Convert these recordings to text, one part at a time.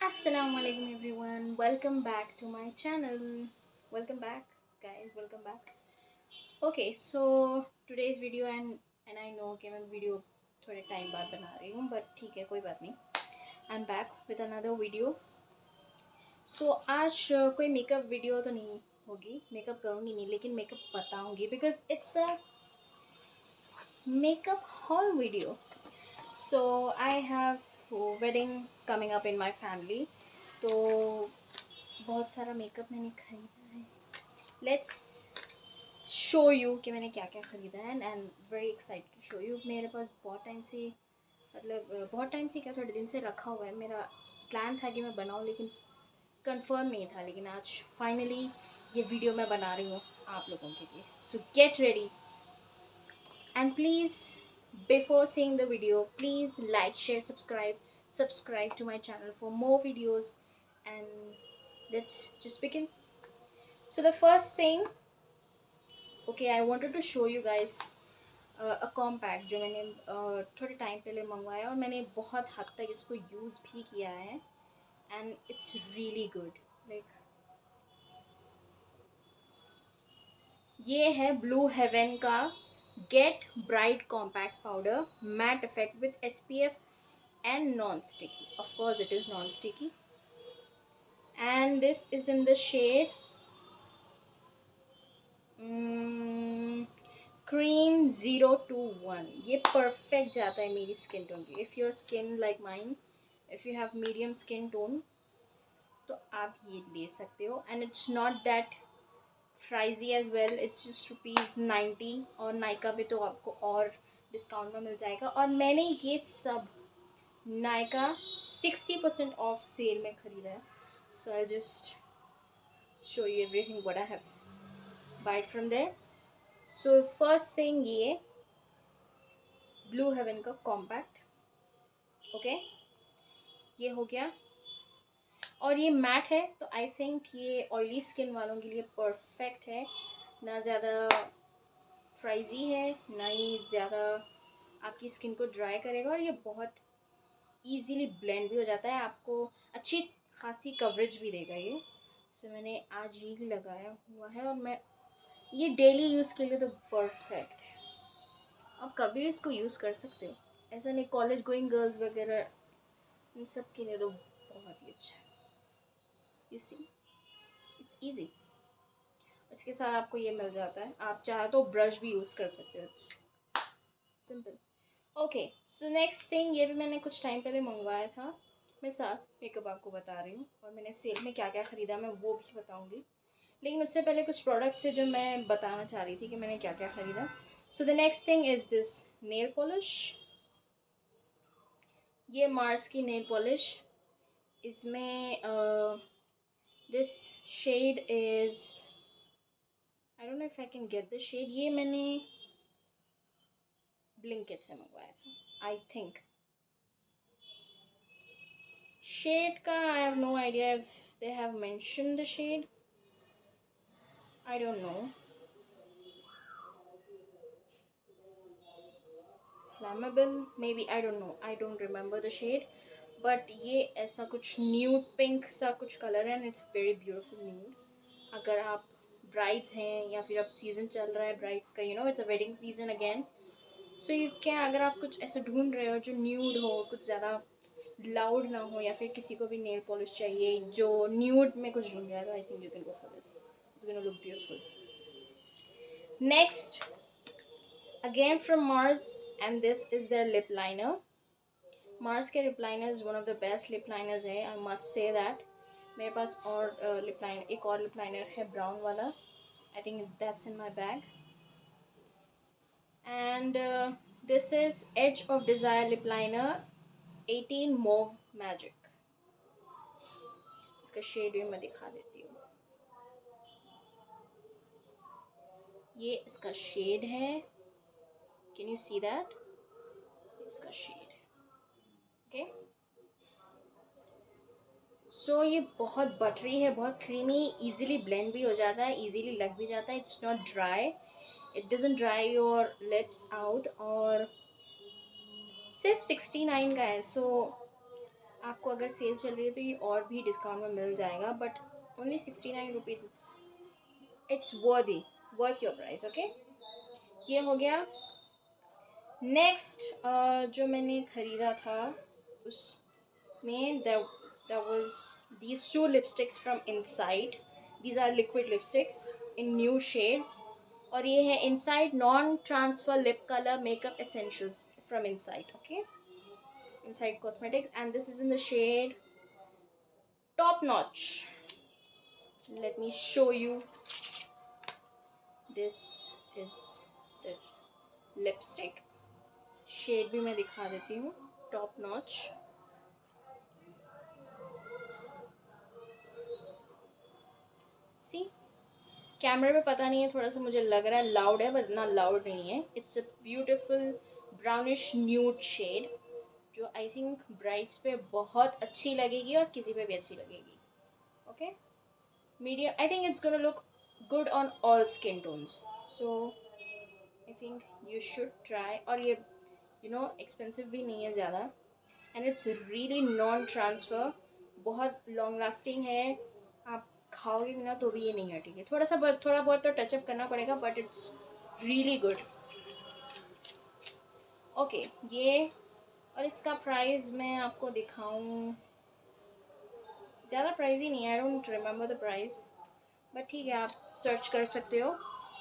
Assalamualaikum everyone. Welcome back to my channel. Welcome back, guys. Welcome back. Okay, so today's video and I know कि मैं video थोड़े time बाद बना रही हूँ, but ठीक है, कोई बात नहीं. I'm back with another video. So आज कोई मेकअप वीडियो तो नहीं होगी. मेकअप करूँगी नहीं, लेकिन मेकअप बताऊँगी because it's a makeup haul video. So I have wedding coming up in my family. तो बहुत सारा मेकअप मैंने खरीदा है. लेट्स शो यू कि मैंने क्या क्या ख़रीदा है and very excited to show you. मेरे पास बहुत टाइम से बहुत टाइम से क्या थोड़े दिन से रखा हुआ है. मेरा प्लान था कि मैं बनाऊँ, लेकिन कंफर्म नहीं था. लेकिन आज फाइनली ये वीडियो मैं बना रही हूँ आप लोगों के लिए. सो get ready and please before seeing the video, please like, share, subscribe to my channel for more videos, and let's just begin. So the first thing, okay, I wanted to show you guys a compact जो मैंने थोड़े time पहले मंगवाया और मैंने बहुत हद तक इसको यूज़ भी किया है and it's really good. Like ये है ब्लू हेवन का get bright compact powder matte effect with SPF and non-sticky. Of course it is non-sticky, and this is in the shade cream 021. ये perfect जाता है मेरी skin tone की. If your skin like mine, if you have medium skin tone, तो आप ये ले सकते हो. And it's not that pricey as well. It's just ₹90 और नायका पे तो आपको और डिस्काउंट में मिल जाएगा. और मैंने ये सब नायका 60% ऑफ सेल में ख़रीदा है. So I'll just show you everything what I have buy from there. So first thing ये ब्लू हेवन का कॉम्पैक्ट. ओके, ये हो गया. और ये मैट है, तो आई थिंक ये ऑयली स्किन वालों के लिए परफेक्ट है. ना ज़्यादा फ्राइजी है, ना ही ज़्यादा आपकी स्किन को ड्राई करेगा. और ये बहुत इजीली ब्लेंड भी हो जाता है. आपको अच्छी खासी कवरेज भी देगा ये. सो मैंने आज ये लगाया हुआ है और मैं ये डेली यूज़ के लिए तो परफेक्ट है. आप कभी इसको यूज़ कर सकते हो. ऐसा नहीं, कॉलेज गोइंग गर्ल्स वगैरह इन सब के लिए तो बहुत ही अच्छा है. You see, it's easy. इसके साथ आपको ये मिल जाता है. आप चाहे तो ब्रश भी यूज़ कर सकते हो. It's simple. Okay, so next thing, ये भी मैंने कुछ टाइम पहले मंगवाया था. मैं साथ मेकअप आपको बता रही हूँ और मैंने सेल में क्या क्या ख़रीदा मैं वो भी बताऊँगी. लेकिन उससे पहले कुछ प्रोडक्ट्स थे जो मैं बताना चाह रही थी कि मैंने क्या क्या ख़रीदा. So the next thing is this nail polish. ये मार्स की नेल पॉलिश. इसमें this shade is, I don't know if I can get the shade. ये मैंने ब्लिंकिट से मंगवाया था. आई थिंक शेड का I have no idea if they have mention the shade. I don't know. Flammable may be, I don't know, I don't remember the shade. But ये ऐसा कुछ nude pink सा कुछ कलर है and it's very beautiful nude. अगर आप brides हैं या फिर अब सीज़न चल रहा है ब्राइड्स का, you know it's a wedding season again. So you can, अगर आप कुछ ऐसा ढूंढ रहे हो जो न्यूड हो, कुछ ज़्यादा लाउड ना हो, या फिर किसी को भी नेल पॉलिश चाहिए जो न्यूड में कुछ ढूंढ रहा है, तो I think you can go for this. It's gonna look beautiful. Next, again from Mars, and this is their lip liner. Mars के lip liners one of the best lip liners है, I must say that. मेरे पास और lip liner, एक और lip liner है brown वाला. I think that's in my bag. And this is edge of desire lip liner 18 mauve magic. इसका shade भी मैं दिखा देती हूँ. ये इसका शेड है. Can you see that? इसका शेड है. ओके, सो ये बहुत बटरी है, बहुत क्रीमी, इजीली ब्लेंड भी हो जाता है, इजीली लग भी जाता है. It's not dry, it doesn't dry your lips out. और सिर्फ 69 का है. सो आपको अगर सेल चल रही है तो ये और भी डिस्काउंट में मिल जाएगा, but only 69 rupees. It's worth your price. Okay, ये हो गया। नेक्स्ट जो मैंने ख़रीदा था उसमें there was these two lipsticks from Inside. These are liquid lipsticks in new shades, और ये है Inside non transfer lip color makeup essentials from Inside. Okay, Inside Cosmetics, and this is in the shade Top Notch. Let me show you. This is the lipstick. Shade भी मैं दिखा देती हूँ। Top notch. सी, कैमरे में पता नहीं है, थोड़ा सा मुझे लग रहा है लाउड है, बट इतना लाउड नहीं है। It's a beautiful brownish nude shade, जो आई थिंक ब्राइड्स पे बहुत अच्छी लगेगी और किसी पे भी अच्छी लगेगी। Okay, medium, I think it's gonna look good on all skin tones, so I think you should try. और ये एक्सपेंसिव भी नहीं है ज़्यादा, and it's really non transfer, बहुत लॉन्ग लास्टिंग है। आप खाओगे भी ना तो भी ये नहीं हटेगी। थोड़ा बहुत तो टचअप करना पड़ेगा, but it's really good. Okay, ये, और इसका प्राइस मैं आपको दिखाऊं, ज़्यादा प्राइस ही नहीं है, आई don't remember the price, but ठीक है, आप सर्च कर सकते हो।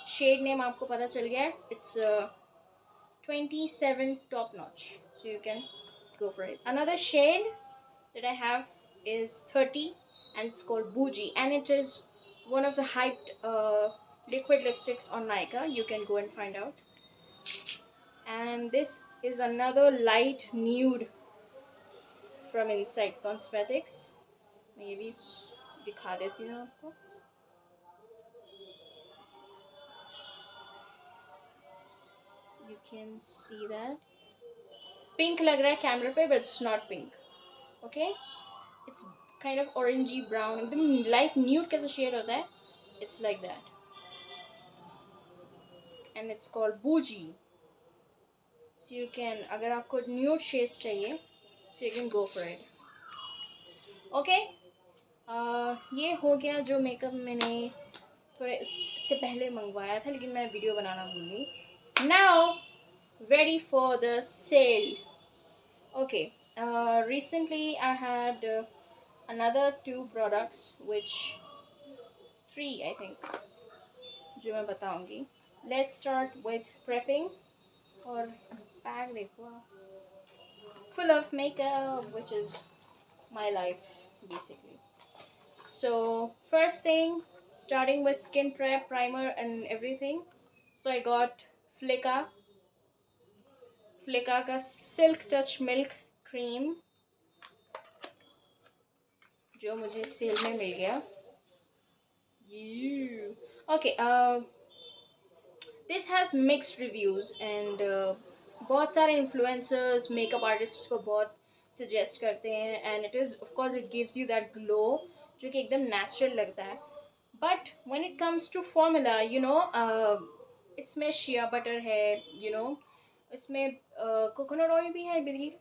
शेड नेम आपको पता चल गया है, it's 27 Top Notch, so you can go for it. Another shade that I have is 30, and it's called Bougie, and it is one of the hyped liquid lipsticks on Nykaa. You can go and find out. And this is another light nude from Inside Cosmetics. मैं ये भी दिखा देती हूँ आपको। You can see that. Pink लग रहा है कैमरे पे, but it's not pink. Okay? It's kind of orangey brown, एकदम light nude कैसा शेड होता है, it's like that. And it's called Bougie. So you can, अगर आपको nude shades चाहिए, so you can go for it. Okay? ये हो गया जो मेकअप मैंने थोड़े इससे पहले मंगवाया था, लेकिन मैं वीडियो बनाना भूल गई। Now ready for the sale. Okay. Recently I had another 2 products, which 3 I think, जो मैं बताऊंगी। Let's start with prepping. और बैग देखो आप, full of makeup, which is my life basically. So first thing, starting with skin prep, primer and everything. So I got Flicka का Silk Touch Milk Cream, जो मुझे cell में मिल गया। Okay, this has mixed reviews, and बहुत सारे influencers makeup artist को बहुत suggest करते हैं, and it is of course it gives you that glow जो कि एकदम नेचुरल लगता है। But when it comes to formula, इसमें शिया बटर है, इसमें कोकोनट ऑयल भी है आई बिलीव।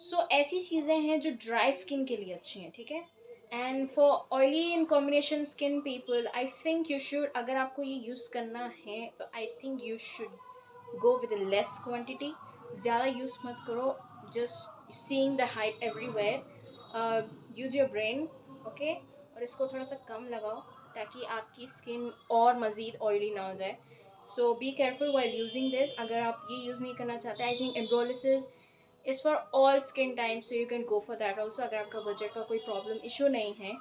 सो ऐसी चीज़ें हैं जो ड्राई स्किन के लिए अच्छी हैं, ठीक है। And for oily in combination skin people, I think you should, अगर आपको ये यूज़ करना है तो I think you should go with less quantity. ज़्यादा यूज़ मत करो, just seeing the hype everywhere, use your brain. Okay, और इसको थोड़ा सा कम लगाओ ताकि आपकी स्किन और मज़ीद ऑयली ना हो जाए। So be careful while using this. अगर आप ये यूज़ नहीं करना चाहते, I think Embryolisse is for all skin types, so you can go for that also अगर आपका बजट का कोई प्रॉब्लम इशू नहीं है।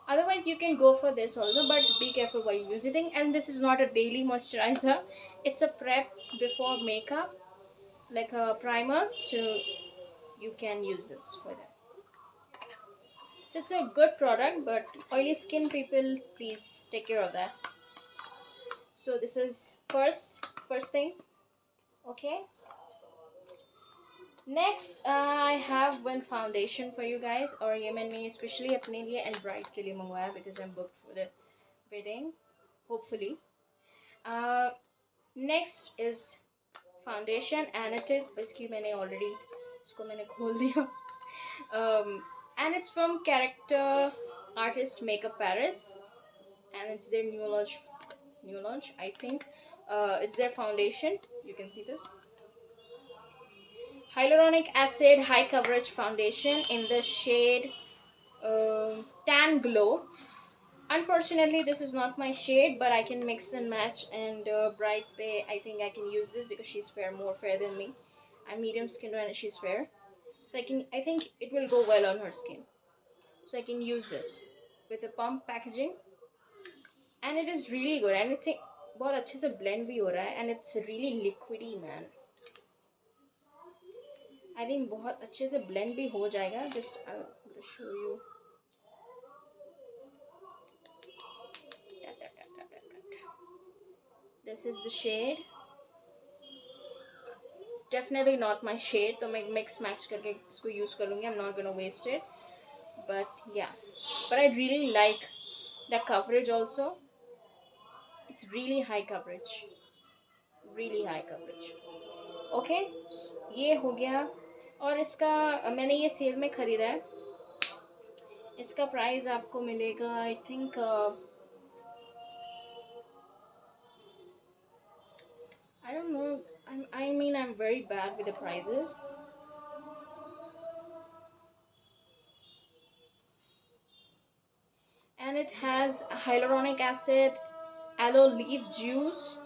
Otherwise you can go for this also, but be careful while using. And this is not a daily moisturizer, it's a prep before makeup, like a primer, so you can use this with it. So it's a good product, but oily skin people, please take care of that. So this is first thing. Okay, next I have one foundation for you guys, और ये मैंने specially अपने लिए and bride के लिए मंगवाया because I am booked for the wedding hopefully. Next is foundation, and it is, इसकी मैंने ऑलरेडी, इसको मैंने खोल दिया। and it's from Character Artist Makeup Paris, and it's their new launch, I think. It's their foundation. You can see this hyaluronic acid high coverage foundation in the shade Tan Glow. Unfortunately, this is not my shade, but I can mix and match. And Bright Bay, I think I can use this because she's fair, more fair than me. I'm medium skin tone and she's fair, so I think it will go well on her skin. So I can use this with a pump packaging, and it is really good. And I think बहुत अच्छे से blend भी हो रहा है, and it's really liquidy, man. I think बहुत अच्छे से blend भी हो जाएगा. Just I'm gonna show you. This is the shade. Definitely not my shade, तो मैं mix match करके इसको use कर लूँगी. I'm not gonna waste it. But yeah, but I really like the coverage also. It's really high coverage. Really high coverage. Okay, ये हो गया. और इसका मैंने ये सेल में ख़रीदा है. इसका प्राइस आपको मिलेगा I think I don't know. I mean I'm very bad with the prices. And it has hyaluronic acid, aloe leaf juice,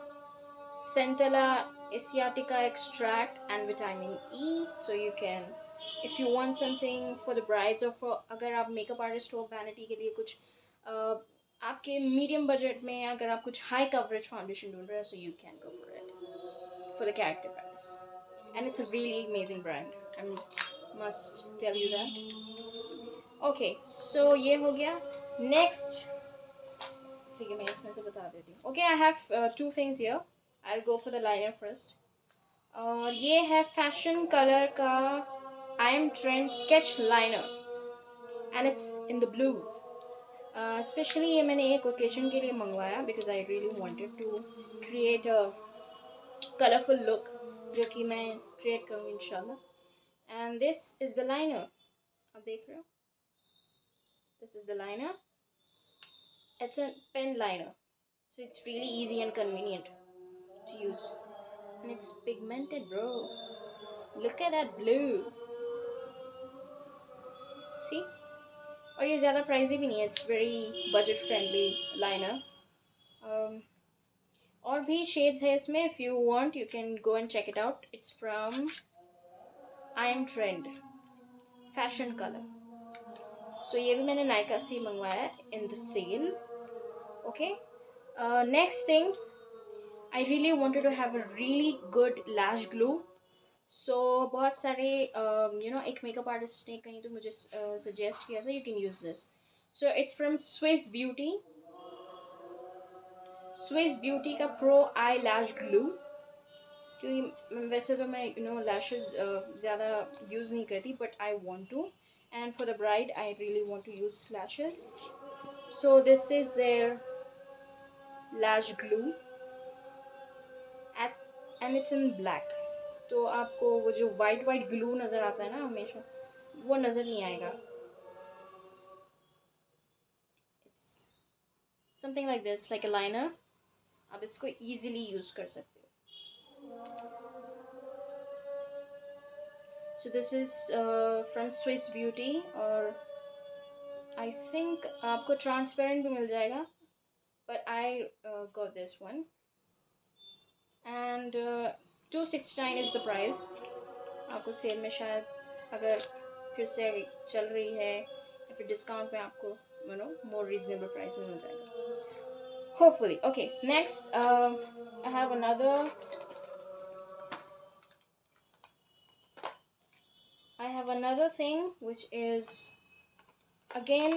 Centella asiatica extract, and vitamin E. So you can, if you want something for the brides or for अगर आप makeup artist हो vanity के लिए कुछ आपके medium budget में अगर आप कुछ हाई कवरेज फाउंडेशन ढूंढ रहे हो, so you can go for it for the Character Paris. And it's a really amazing brand. I must tell you that. Okay, so ये हो गया. Next, ठीक है मैं इसमें से बता देती हूँ. Okay, I have two things here. I'll go for the liner first. और ये है फैशन कलर का I am trend sketch liner, and it's in the blue. Specially ये मैंने एक ओकेजन के लिए मंगवाया because I really wanted to create a colourful look, जो कि मैं क्रिएट करूँगी इंशाल्लाह. And this is the liner. आप देख रहे हो, this is the liner. It's a pen liner, so it's really easy and convenient to use, and it's pigmented, bro. Look at that blue. See? और ये ज़्यादा pricey भी नहीं है. It's very budget friendly liner. और भी shades है इसमें. If you want you can go and check it out. It's from I am trend fashion colour. So ये भी मैंने नायका से मंगवाया है in the sale. Okay, next thing, I really wanted to have a really good lash glue. So बहुत सारे एक makeup artist ने कहीं तो मुझे सजेस्ट किया था you can use this. So it's from Swiss beauty का प्रो आई लैश ग्लू. क्योंकि वैसे तो मैं लैशेस ज़्यादा यूज़ नहीं करती, but I want to, and for the bride I really want to use lashes. So this is their lash glue and it's in black. तो आपको वो जो वाइट वाइट ग्लू नज़र आता है ना हमेशा, वो नज़र नहीं आएगा. It's something like this, like a liner. आप इसको ईजिली यूज़ कर सकते हो. सो this is from Swiss beauty. और आई थिंक आपको ट्रांसपेरेंट भी मिल जाएगा, but I got this one. And 269 is the price. आपको सेल में शायद अगर फिर से चल रही है या फिर डिस्काउंट में आपको मोर रीजनेबल प्राइस में मिल जाएगा hopefully. Okay, next I have another thing which is again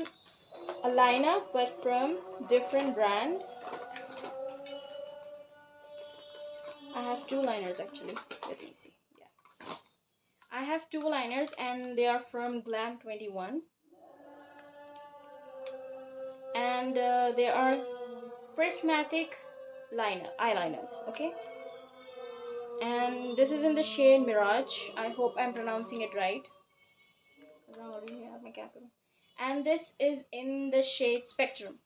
a liner but from different brand. I have two liners actually. Let me see. Yeah, I have two liners and they are from Glam 21, and they are prismatic eyeliners. Okay, and this is in the shade Mirage. I hope I'm pronouncing it right. मैं क्या करूँ. And this is in the shade Spectrum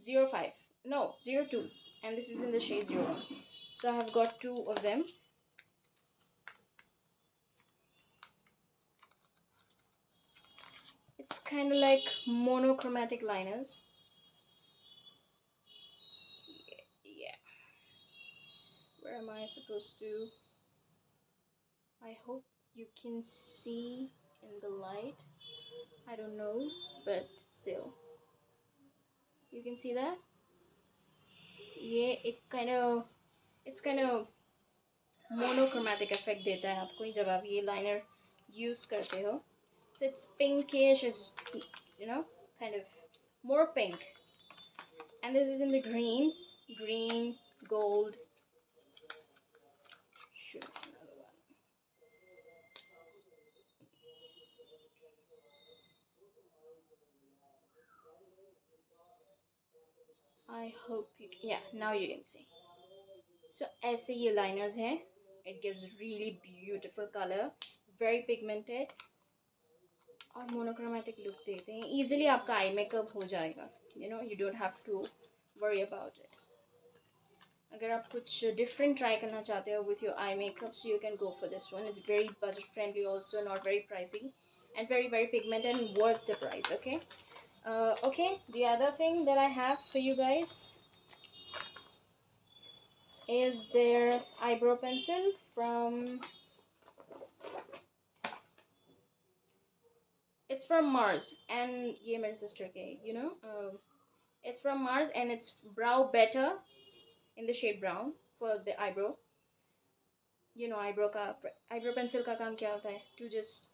05. No, 02. And this is in the shade 01. So I have got two of them. It's kind of like monochromatic liners. Yeah. Where am I supposed to? I hope you can see in the light. I don't know, but still. You can see that? Yeah, it's kind of monochromatic effect देता है आपको जब आप ये liner use करते हो. So it's pinkish, it's, you know, kind of more pink. And this is in the green, gold. Shoot, another one. I hope you can, yeah, now you can see. So ऐसे ये liners हैं. It gives really beautiful color. It's very pigmented. और monochromatic look देते हैं. Easily आपका eye makeup हो जाएगा. You know, you don't have to worry about it. अगर आप कुछ different try करना चाहते हो with your eye makeup, so you can go for this one. It's very budget friendly also, not very pricey, and very pigmented and worth the price. Okay. Okay. The other thing that I have for you guys is their eyebrow pencil from. It's from Mars, and ये मेरी sister के, you know. It's from Mars, and it's Brow Better in the shade brown for the eyebrow. You know, eyebrow pencil का काम क्या होता है? To just,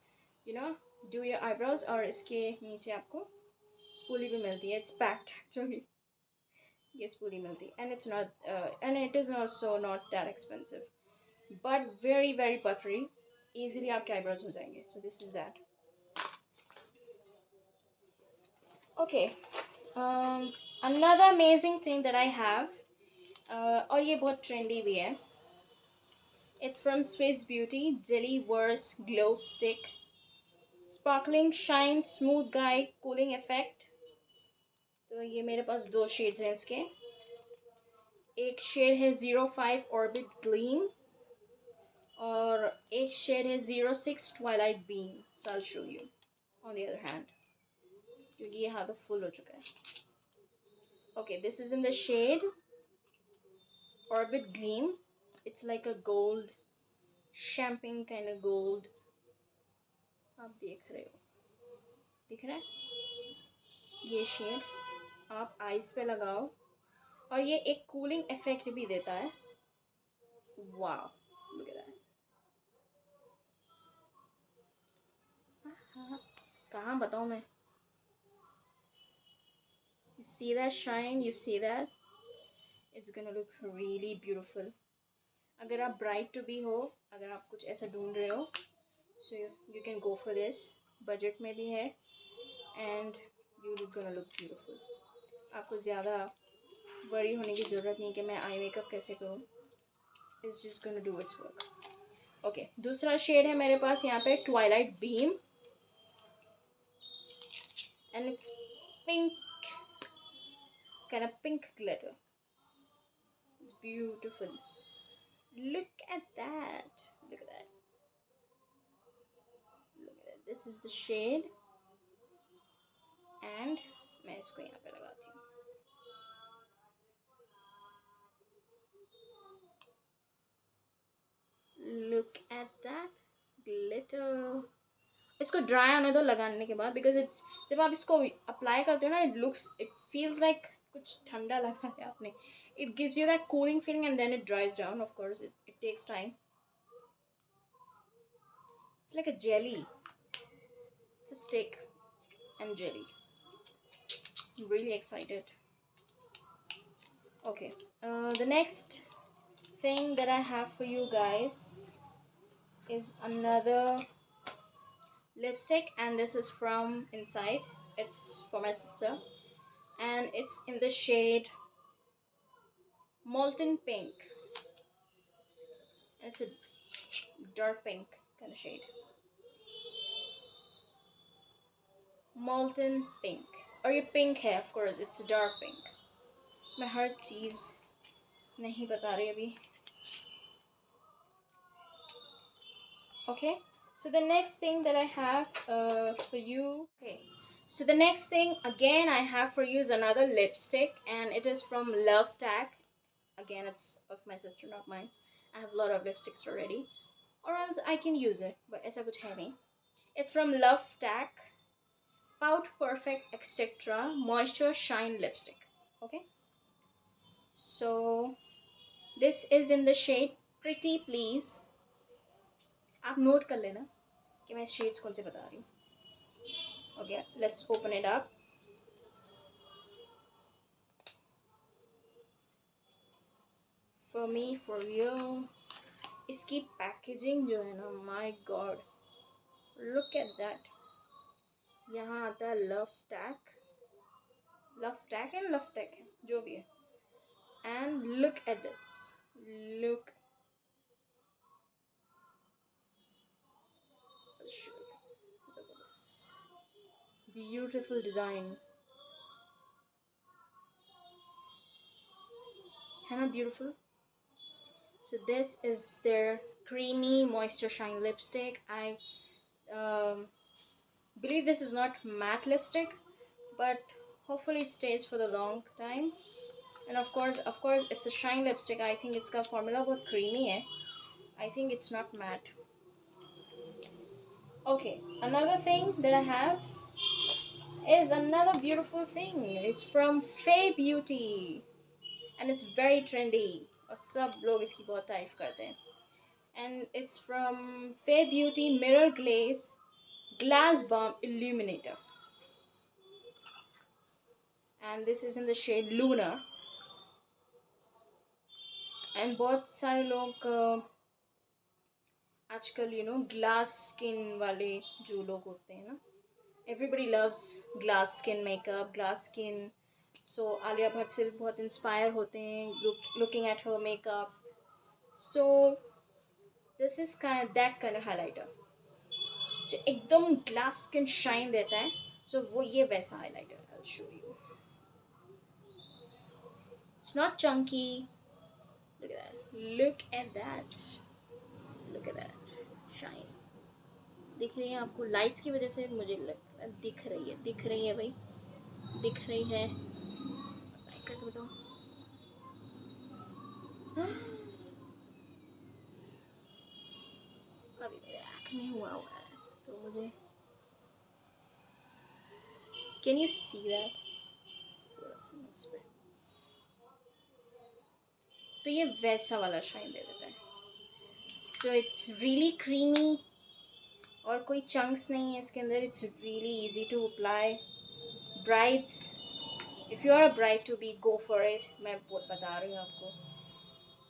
you know, do your eyebrows. और इसके नीचे आपको spoolie भी मिलती है. It's packed actually. ये spoolie मिलती है, and it's not, and it is also not that expensive, but very buttery. Easily आपके eyebrows हो जाएंगे. So this is that. Okay. Another amazing thing that I have, और ये बहुत trendy भी है. It's from Swiss Beauty Jelly Verse Glow Stick. Sparkling Shine Smooth Guide Cooling Effect. तो ये मेरे पास दो शेड्स हैं इसके. एक शेड है 05 Orbit Gleam और एक शेड है 06 Twilight Beam. So I'll show you on the other hand, क्योंकि ये हाथ तो फुल हो चुका है. Okay, this is in the shade Orbit Gleam. It's like a gold, champagne kind of gold. आप देख रहे हो, दिख रहा है? ये शेड आप आईज पे लगाओ और ये एक कूलिंग इफेक्ट भी देता है. Wow, look at that. कहाँ बताऊँ मैं? You see that shine? You see that? It's gonna look really beautiful. अगर आप ब्राइट टू बी हो, अगर आप कुछ ऐसा ढूंढ रहे हो, so you can go for this. Budget में भी है and you look gonna look beautiful. आपको ज़्यादा वरी होने की ज़रूरत नहीं कि मैं आई मेकअप कैसे करूँ. It's just gonna do its work. Okay, दूसरा शेड है मेरे पास यहाँ पे Twilight Beam, and it's pink, kind of pink glitter. It's beautiful. Look at that. Look at that. Look at that. This is the shade, and मैं इसको यहाँ पे लगाती हूँ. Look at that glitter. इसको ड्राई होने दो लगाने के बाद, बिकॉज इट्स, जब आप इसको अप्लाई करते हो ना, इट फील्स लाइक कुछ ठंडा लगा है आपने. It gives you that cooling feeling and then it dries down. Of course it takes time. It's like a jelly. It's a stick and jelly. I'm really excited. Okay, the next thing that I have for you guys is another lipstick, and this is from Inside. It's for my sister, and it's in the shade Molten Pink. And it's a dark pink kind of shade. मॉल्टन pink, और ये pink है, of course it's dark pink. मैं हर चीज़ नहीं बता रही अभी। Okay, so the next thing that I have for you, okay, so the next thing again I have for you is another lipstick, and it is from Love Tack. Again, it's of my sister, not mine. I have a lot of lipsticks already, or else I can use it, but ऐसा कुछ है नहीं. It's from Love Tack, Pout Perfect Etc. Moisture Shine Lipstick. Okay, so this is in the shade Pretty Please. आप note कर लेना कि मैं shades कौन से बता रही हूँ. Okay, let's open it up. For me, for you, इसकी पैकेजिंग जो है ना, my God, look at that. यहाँ आता है लव टैक, एंड लव टैक है जो भी है. And look at this, look, look at this beautiful design. है ना beautiful? So this is their creamy moisture shine lipstick. I believe this is not matte lipstick, but hopefully it stays for the long time. And of course it's a shine lipstick. I think its का formula बहुत creamy है. I think it's not matte. Okay, another thing that I have is another beautiful thing. It's from Faye Beauty, and it's very trendy, और सब लोग इसकी बहुत तारीफ करते हैं. And it's from Faye Beauty Mirror Glaze Glass Balm Illuminator, and this is in the shade Lunar. And बहुत सारे लोग आजकल ग्लास स्किन वाले जो लोग होते हैं ना, everybody loves glass skin makeup, glass skin. So Alia Bhatt से भी बहुत इंस्पायर होते हैं looking at her makeup. So this is that kind of highlighter जो एकदम ग्लास स्किन शाइन देता है. सो वो ये वैसा highlighter. I will show you. It's not Chunky. Look at that, look at that, look at that shine. दिख रही है आपको? लाइट्स की वजह से मुझे दिख रही है भाई, दिख रही है. करके बताओ. अभी मेरे आँख में हुआ है तो मुझे, कैन यू सी दैट? थोड़ा सा उस पर, तो ये वैसा वाला शाइन दे देता है. सो इट्स रियली क्रीमी, और कोई चंक्स नहीं है इसके अंदर. It's really easy to apply. Brides, if you are a bride to be, go for it. मैं बता रही हूँ आपको,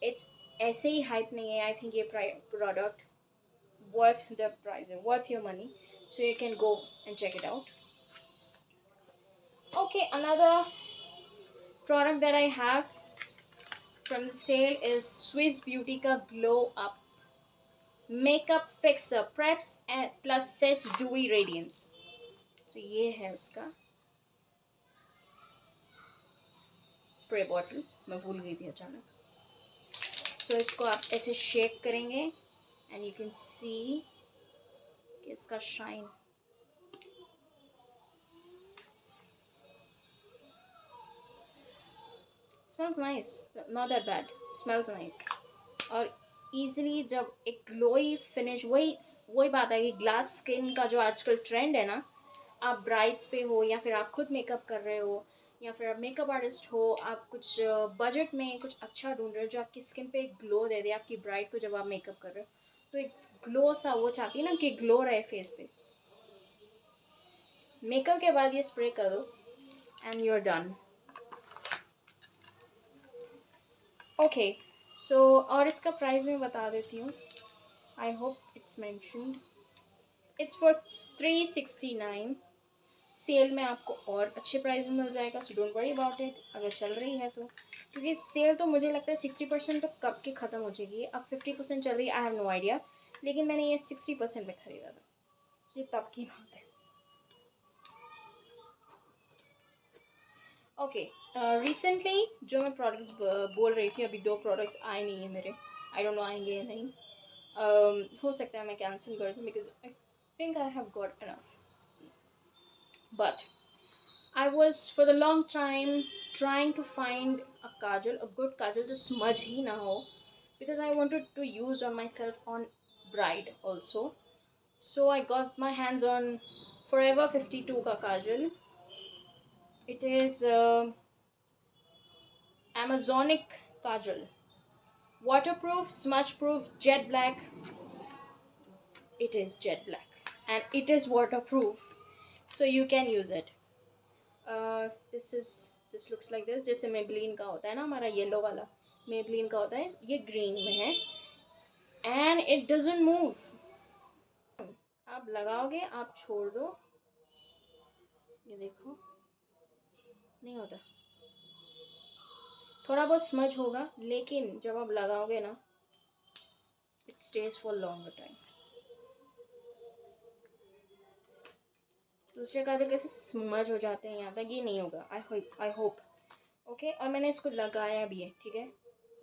इट्स ऐसे ही हाइप नहीं है. आई थिंक ये product worth the price, worth your money, so you can go and check it out. Okay, another product that I have from the sale is Swiss Beauty ka Glow Up Makeup Fixer Preps and Plus Sets Dewy Radiance. So ये है उसका spray bottle, मैं भूल गई थी अचानक. सो इसको आप ऐसे शेक करेंगे एंड यू कैन सी इसका shine. Smells nice, not that bad, smells nice. और ईजिली जब एक ग्लोई फिनिश, वही बात है कि ग्लास स्किन का जो आजकल ट्रेंड है ना, आप ब्राइड्स पे हो या फिर आप खुद मेकअप कर रहे हो या फिर आप मेकअप आर्टिस्ट हो, आप कुछ बजट में कुछ अच्छा ढूंढ रहे हो जो आपकी स्किन पे एक ग्लो दे दे आपकी ब्राइड को जब आप मेकअप कर रहे हो. तो एक ग्लो सा वो चाहती है ना कि ग्लो रहे फेस पे. मेकअप के बाद ये स्प्रे कर दो and you are done. Okay, so और इसका प्राइस मैं बता देती हूँ. I hope it's mentioned. It's for 369. Sale में आपको और अच्छे प्राइस में मिल जाएगा, so don't worry about it अगर चल रही है तो. क्योंकि सेल तो मुझे लगता है 60% तो कब की ख़त्म हो जाएगी. अब 50% चल रही है, आई हैव नो आइडिया. लेकिन मैंने ये 60% में ख़रीदा था, सो ये तब की बात है. ओके, रिसेंटली जो मैं प्रोडक्ट्स बोल रही थी, अभी 2 प्रोडक्ट्स आए नहीं हैं मेरे। आई डोंट नो आएँगे या नहीं। हो सकता है मैं कैंसल कर दूँ because I think I have got enough. But I was for the long time trying to find a kajal, a good kajal जो smudge ही ना हो, because I wanted to use on myself on bride also. So I got my hands on Forever 52 का kajal. It is Amazonic kajal, waterproof, smudge proof, jet black. It is jet black and it is waterproof, so you can use it. This looks like this, जैसे Maybelline का होता है ना हमारा yellow वाला, Maybelline का होता है, ये ग्रीन में है एंड इट डजंट मूव। आप लगाओगे, आप छोड़ दो, ये देखो नहीं होता, थोड़ा बहुत स्मज होगा लेकिन जब आप लगाओगे ना it stage for longer time. दूसरे काजल कैसे स्मज हो जाते हैं यहाँ तक, ये नहीं होगा। I hope okay. और मैंने इसको लगाया भी है, ठीक है,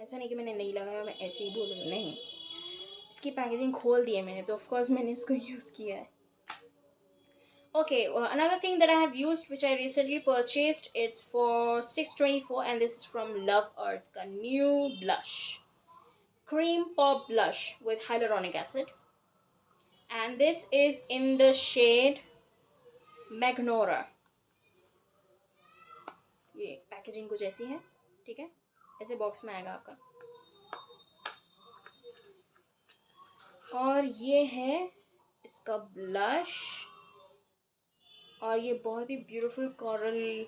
ऐसा नहीं कि मैंने नहीं लगाया, मैं ऐसे ही बोल रही हूँ, नहीं। इसकी पैकेजिंग खोल दी है मैंने, तो ऑफकोर्स मैंने इसको यूज़ किया है। Okay, another thing that I have used, which I recently purchased, it's for 624, and this is from Love Earth, ka new blush, cream pop blush with hyaluronic acid, and this is in the shade Magnora. ये packaging कुछ ऐसी है, ठीक है, ऐसे box में आएगा आपका, और ये है इसका ब्लश, और ये बहुत ही beautiful coral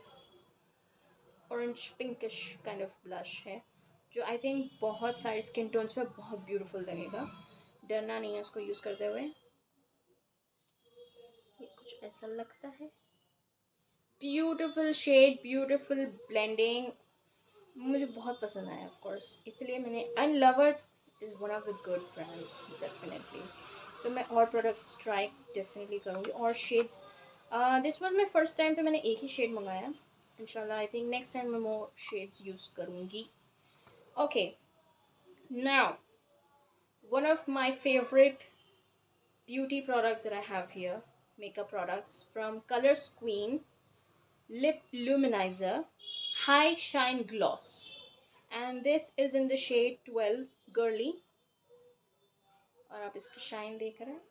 orange pinkish kind of blush है, जो आई थिंक बहुत सारे स्किन टोन्स पे बहुत ब्यूटीफुल लगेगा। डरना नहीं है उसको यूज़ करते हुए। ये कुछ ऐसा लगता है, ब्यूटीफुल शेड, ब्यूटीफुल ब्लेंडिंग, मुझे बहुत पसंद आया ऑफ कोर्स, इसलिए मैंने, and lover is one of the good brands definitely. तो मैं और प्रोडक्ट्स ट्राई डेफिनेटली करूँगी, और shades. This was my first time, तो मैंने एक ही शेड मंगाया। इंशाल्लाह आई थिंक नेक्स्ट टाइम मैं मोर शेड्स यूज़ करूँगी। Okay, now one of my favorite beauty products that I have here, makeup products from Colors Queen, Lip Luminizer High Shine Gloss, and this is in the shade 12 Girly, और आप इसकी shine देख रहे हैं,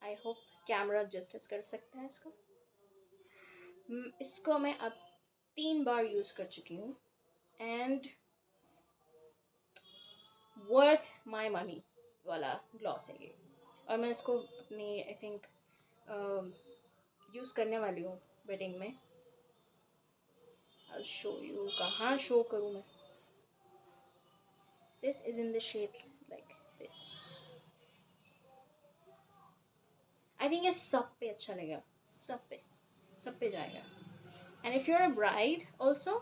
I hope camera justice कर सकता है इसको। इसको मैं अब 3 बार यूज़ कर चुकी हूँ, एंड वर्थ माई मनी वाला ग्लॉस है ये, और मैं इसको अपनी आई थिंक यूज़ करने वाली हूँ वेडिंग में। I'll show you, कहाँ शो करूँ मैं। This is in the shade like this. I think ये सब पे अच्छा लगेगा, सब पे जाएगा। And if you're a bride also,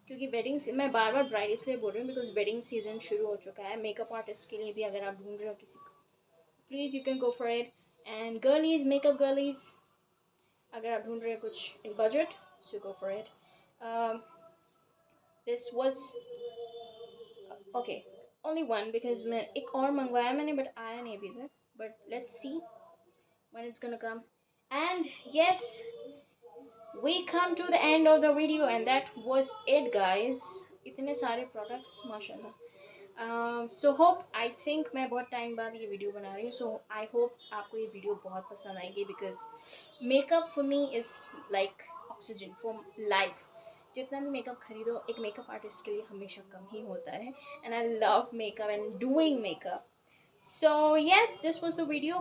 क्योंकि वेडिंग, मैं बार बार ब्राइड इसलिए बोल रही हूँ बिकॉज वेडिंग सीजन शुरू हो चुका है। मेकअप आर्टिस्ट के लिए भी अगर आप ढूंढ रहे हो किसी को, please you can go for it. And girlies, makeup girlies, अगर आप ढूंढ रहे हो कुछ in budget, so go for it. This was okay, only one, because मैं एक और मंगवाया मैंने बट आया नहीं अभी तक, but let's see when it's gonna come. And yes, we come to the end of the video, and that was it guys, इतने सारे products माशाल्लाह। सो होप, आई थिंक मैं बहुत टाइम बाद ये वीडियो बना रही हूँ, सो आई होप आपको ये वीडियो बहुत पसंद आएगी, because makeup for me is like oxygen for life. जितना भी मेकअप खरीदो एक मेकअप आर्टिस्ट के लिए हमेशा कम ही होता है, and I love makeup and doing makeup. So yes, this was the video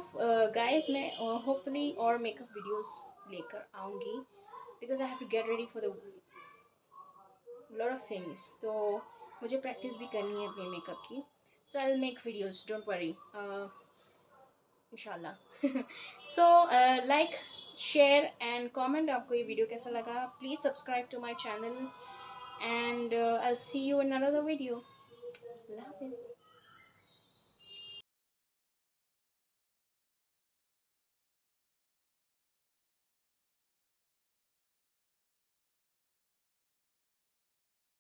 guys. मैं होपफुली और मेकअप वीडियोज़ लेकर आऊँगी, because I have to get ready for the lot of things, तो मुझे प्रैक्टिस भी करनी है अपने मेकअप की। So I will make videos, don't worry, इंशाल्लाह। So like, share and comment, आपको ये वीडियो कैसा लगा। Please subscribe to my channel, and I will see you in another video. अल्लाह हाफिज़।